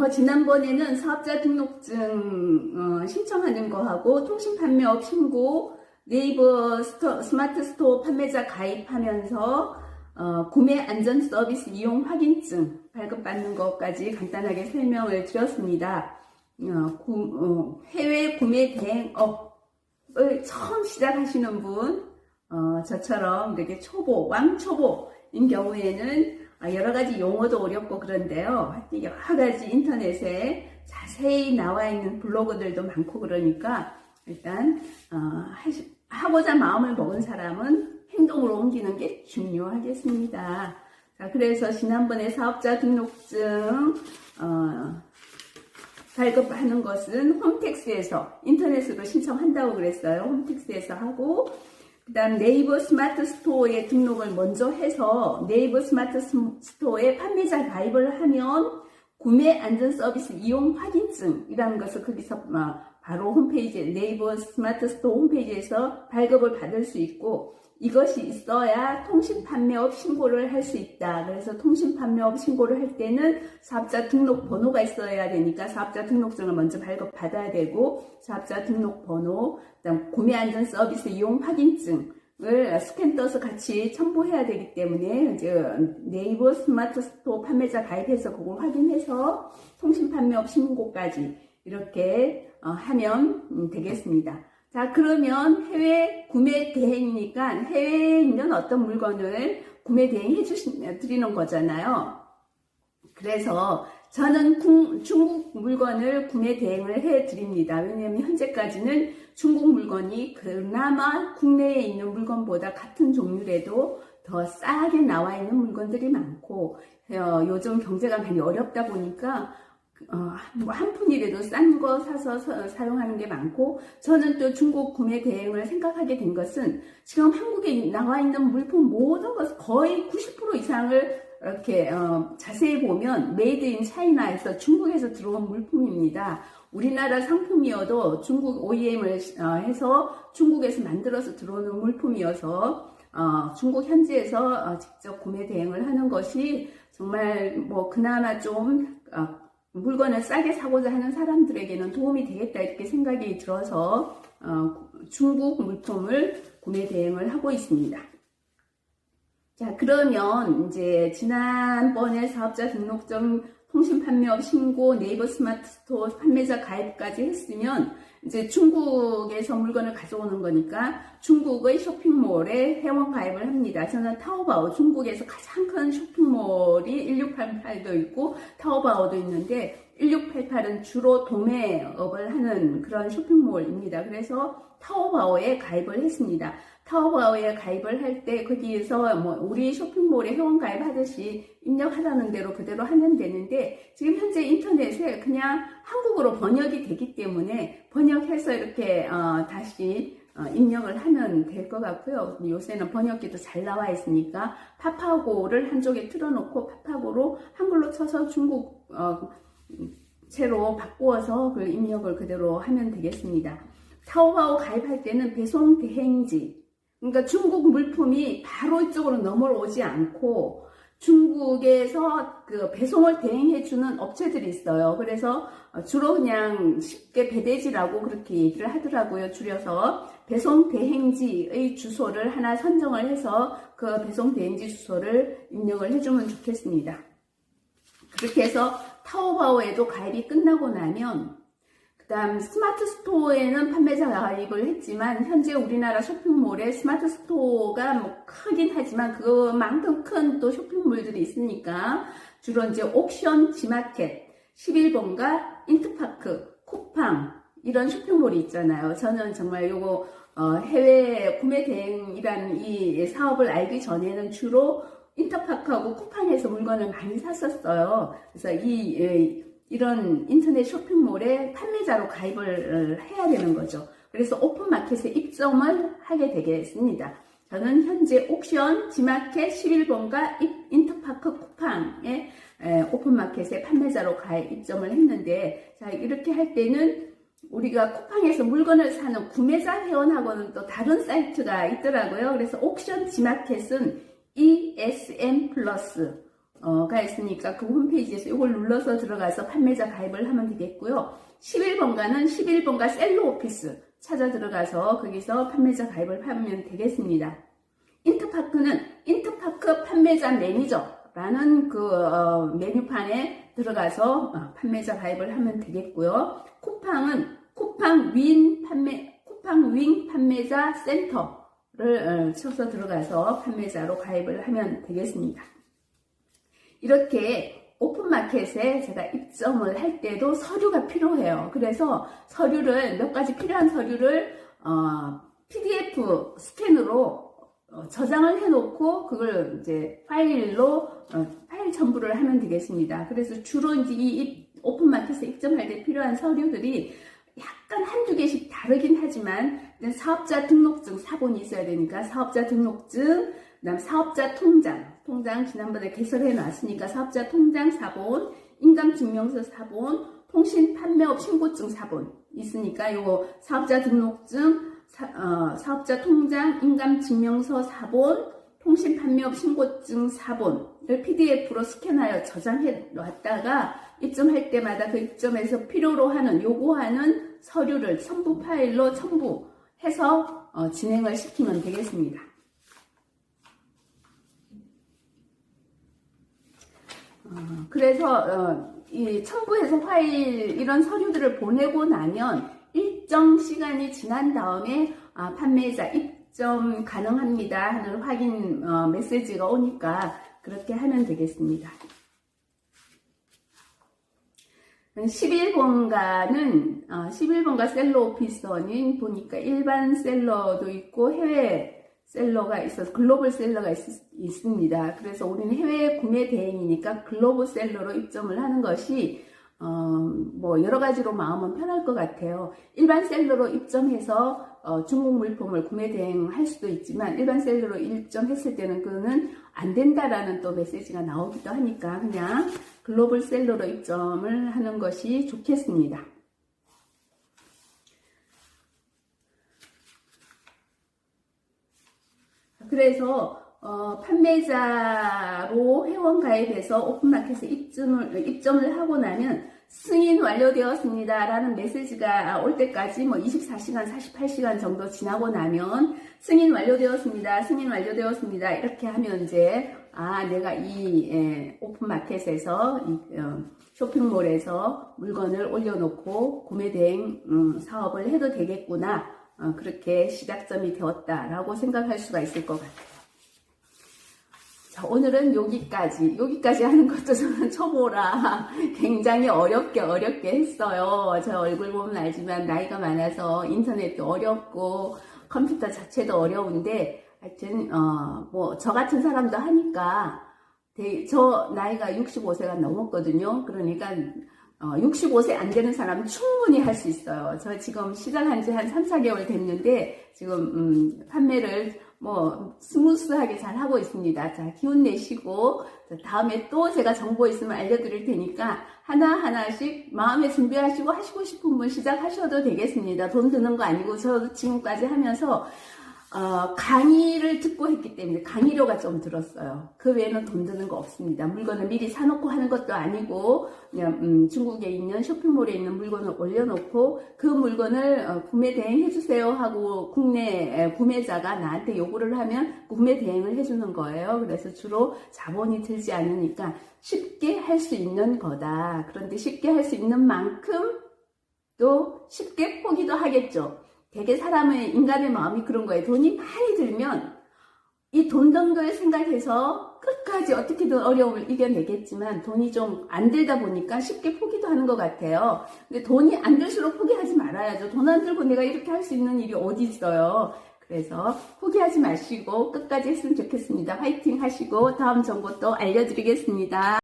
지난번에는 사업자 등록증 신청하는 거하고 통신판매업 신고, 네이버 스마트 스토어 판매자 가입하면서 구매 안전 서비스 이용 확인증 발급받는 것까지 간단하게 설명을 드렸습니다. 해외 구매 대행업을 처음 시작하시는 분, 저처럼 이렇게 왕초보인 경우에는 여러 가지 용어도 어렵고 그런데요. 여러 가지 인터넷에 자세히 나와 있는 블로그들도 많고 그러니까 일단 하고자 마음을 먹은 사람은 행동으로 옮기는 게 중요하겠습니다. 자, 그래서 지난번에 사업자 등록증 발급하는 것은 홈택스에서 인터넷으로 신청한다고 그랬어요. 홈택스에서 하고 그 다음 네이버 스마트 스토어에 등록을 먼저 해서 네이버 스마트 스토어에 판매자 가입을 하면 구매 안전 서비스 이용 확인증이라는 것을 거기서 바로 네이버 스마트 스토어 홈페이지에서 발급을 받을 수 있고, 이것이 있어야 통신판매업 신고를 할 수 있다. 그래서 통신판매업 신고를 할 때는 사업자 등록번호가 있어야 되니까 사업자 등록증을 먼저 발급받아야 되고, 사업자 등록번호, 그다음 구매안전 서비스 이용 확인증을 스캔 떠서 같이 첨부해야 되기 때문에 이제 네이버 스마트 스토어 판매자 가입해서 그거 확인해서 통신판매업 신고까지 이렇게 하면 되겠습니다. 자, 그러면 해외 구매 대행이니까 해외에 있는 어떤 물건을 구매 대행해 드리는 거잖아요. 그래서 저는 중국 물건을 구매 대행을 해 드립니다. 왜냐하면 현재까지는 중국 물건이 그나마 국내에 있는 물건보다 같은 종류라도 더 싸게 나와 있는 물건들이 많고, 요즘 경제가 많이 어렵다 보니까 한 푼이라도 싼 거 사서 사용하는 게 많고, 저는 또 중국 구매 대행을 생각하게 된 것은 지금 한국에 나와 있는 물품 모든 것 거의 90% 이상을 이렇게 자세히 보면 메이드 인 차이나에서 중국에서 들어온 물품입니다. 우리나라 상품이어도 중국 OEM을 해서 중국에서 만들어서 들어오는 물품이어서 중국 현지에서 직접 구매 대행을 하는 것이 정말 그나마 좀 물건을 싸게 사고자 하는 사람들에게는 도움이 되겠다 이렇게 생각이 들어서 중국 물품을 구매 대행을 하고 있습니다. 자, 그러면 이제 지난번에 사업자 등록증 통신판매업 신고 네이버 스마트 스토어 판매자 가입까지 했으면 이제 중국에서 물건을 가져오는 거니까 중국의 쇼핑몰에 회원 가입을 합니다. 저는 타오바오, 중국에서 가장 큰 쇼핑몰이 1688도 있고 타오바오도 있는데 1688은 주로 도매업을 하는 그런 쇼핑몰입니다. 그래서 타오바오에 가입을 했습니다. 타오바오에 가입을 할 때 거기에서 우리 쇼핑몰에 회원 가입하듯이 입력하라는 대로 그대로 하면 되는데, 지금 현재 인터넷에 그냥 한국어로 번역이 되기 때문에 번역해서 이렇게 다시 입력을 하면 될 것 같고요. 요새는 번역기도 잘 나와 있으니까 파파고를 한쪽에 틀어놓고 파파고로 한글로 쳐서 중국 채로 바꾸어서 그 입력을 그대로 하면 되겠습니다. 타오바오 가입할 때는 배송 대행지, 그러니까 중국 물품이 바로 이쪽으로 넘어오지 않고 중국에서 그 배송을 대행해주는 업체들이 있어요. 그래서 주로 그냥 쉽게 배대지라고 그렇게 얘기를 하더라고요. 줄여서 배송 대행지의 주소를 하나 선정을 해서 그 배송 대행지 주소를 입력을 해주면 좋겠습니다. 그렇게 해서 타오바오에도 가입이 끝나고 나면 그 다음 스마트 스토어에는 판매자 가입을 했지만 현재 우리나라 쇼핑몰에 스마트 스토어가 크긴 하지만 그만큼 큰 또 쇼핑몰들이 있으니까 주로 이제 옥션, 지마켓, 11번가, 인트파크, 쿠팡 이런 쇼핑몰이 있잖아요. 저는 정말 요거 해외 구매 대행이라는 이 사업을 알기 전에는 주로 인터파크하고 쿠팡에서 물건을 많이 샀었어요. 그래서 이런 인터넷 쇼핑몰에 판매자로 가입을 해야 되는 거죠. 그래서 오픈마켓에 입점을 하게 되겠습니다. 저는 현재 옥션, 지마켓, 11번가, 인터파크, 쿠팡에 오픈마켓에 판매자로 입점을 했는데, 자, 이렇게 할 때는 우리가 쿠팡에서 물건을 사는 구매자 회원하고는 또 다른 사이트가 있더라고요. 그래서 옥션, 지마켓은 ESM 플러스, 가 있으니까 그 홈페이지에서 이걸 눌러서 들어가서 판매자 가입을 하면 되겠고요. 11번가는 11번가 셀러 오피스 찾아 들어가서 거기서 판매자 가입을 하면 되겠습니다. 인터파크는 인터파크 판매자 매니저라는 그 메뉴판에 들어가서 판매자 가입을 하면 되겠고요. 쿠팡은 쿠팡 윈 판매자 센터를 쳐서 들어가서 판매자로 가입을 하면 되겠습니다. 이렇게 오픈마켓에 제가 입점을 할 때도 서류가 필요해요. 그래서 서류를 몇 가지 필요한 서류를 PDF 스캔으로 저장을 해놓고 그걸 이제 파일로 파일 첨부를 하면 되겠습니다. 그래서 주로 이제 이 오픈마켓에 입점할 때 필요한 서류들이 약간 한두 개씩 다르긴 하지만 사업자 등록증 사본이 있어야 되니까 사업자 등록증, 그다음 사업자 통장 지난번에 개설해 놨으니까 사업자 통장 사본, 인감증명서 사본, 통신 판매업 신고증 사본 있으니까 요거 사업자 등록증, 사업자 통장, 인감증명서 사본, 통신 판매업 신고증 사본을 PDF로 스캔하여 저장해 놨다가 입점할 때마다 그 입점에서 필요로 하는 요구하는 서류를 첨부 파일로 첨부해서 진행을 시키면 되겠습니다. 그래서 이 첨부해서 파일 이런 서류들을 보내고 나면 일정 시간이 지난 다음에 판매자 입점 가능합니다 하는 확인 메시지가 오니까 그렇게 하면 되겠습니다. 11번가 셀러 오피서는 보니까 일반 셀러도 있고 해외 셀러가 있어서 글로벌 셀러가 있습니다. 그래서 우리는 해외 구매 대행이니까 글로벌 셀러로 입점을 하는 것이 뭐 여러 가지로 마음은 편할 것 같아요. 일반 셀러로 입점해서 중국 물품을 구매 대행할 수도 있지만 일반 셀러로 입점했을 때는 그거는 안 된다라는 또 메시지가 나오기도 하니까 그냥 글로벌 셀러로 입점을 하는 것이 좋겠습니다. 그래서 판매자로 회원 가입해서 오픈마켓에 입점을 하고 나면 승인 완료되었습니다 라는 메시지가 올 때까지 뭐 24시간 48시간 정도 지나고 나면 승인 완료되었습니다 이렇게 하면 이제 내가 이 오픈마켓에서 쇼핑몰에서 물건을 올려놓고 구매대행 사업을 해도 되겠구나, 그렇게 시작점이 되었다라고 생각할 수가 있을 것 같아요. 자, 오늘은 여기까지 하는 것도 저는 초보라 굉장히 어렵게 했어요. 제 얼굴 보면 알지만 나이가 많아서 인터넷도 어렵고 컴퓨터 자체도 어려운데 하여튼 뭐 저 같은 사람도 하니까 저 나이가 65세가 넘었거든요. 그러니까 65세 안 되는 사람은 충분히 할 수 있어요. 저 지금 시작한 지 한 3, 4개월 됐는데 지금 판매를 뭐 스무스하게 잘 하고 있습니다. 자, 기운 내시고 다음에 또 제가 정보 있으면 알려드릴 테니까 하나하나씩 마음에 준비하시고 하시고 싶은 분 시작하셔도 되겠습니다. 돈 드는 거 아니고 저도 지금까지 하면서 강의를 듣고 했기 때문에 강의료가 좀 들었어요. 그 외에는 돈 드는 거 없습니다. 물건을 미리 사놓고 하는 것도 아니고 그냥 중국에 있는 쇼핑몰에 있는 물건을 올려놓고 그 물건을 구매 대행 해주세요 하고 국내 구매자가 나한테 요구를 하면 구매 대행을 해주는 거예요. 그래서 주로 자본이 들지 않으니까 쉽게 할 수 있는 거다. 그런데 쉽게 할 수 있는 만큼 또 쉽게 포기도 하겠죠. 되게 인간의 마음이 그런 거예요. 돈이 많이 들면 이 돈 든 걸 생각해서 끝까지 어떻게든 어려움을 이겨내겠지만 돈이 좀 안 들다 보니까 쉽게 포기도 하는 것 같아요. 근데 돈이 안 들수록 포기하지 말아야죠. 돈 안 들고 내가 이렇게 할 수 있는 일이 어디 있어요. 그래서 포기하지 마시고 끝까지 했으면 좋겠습니다. 화이팅 하시고 다음 정보 또 알려드리겠습니다.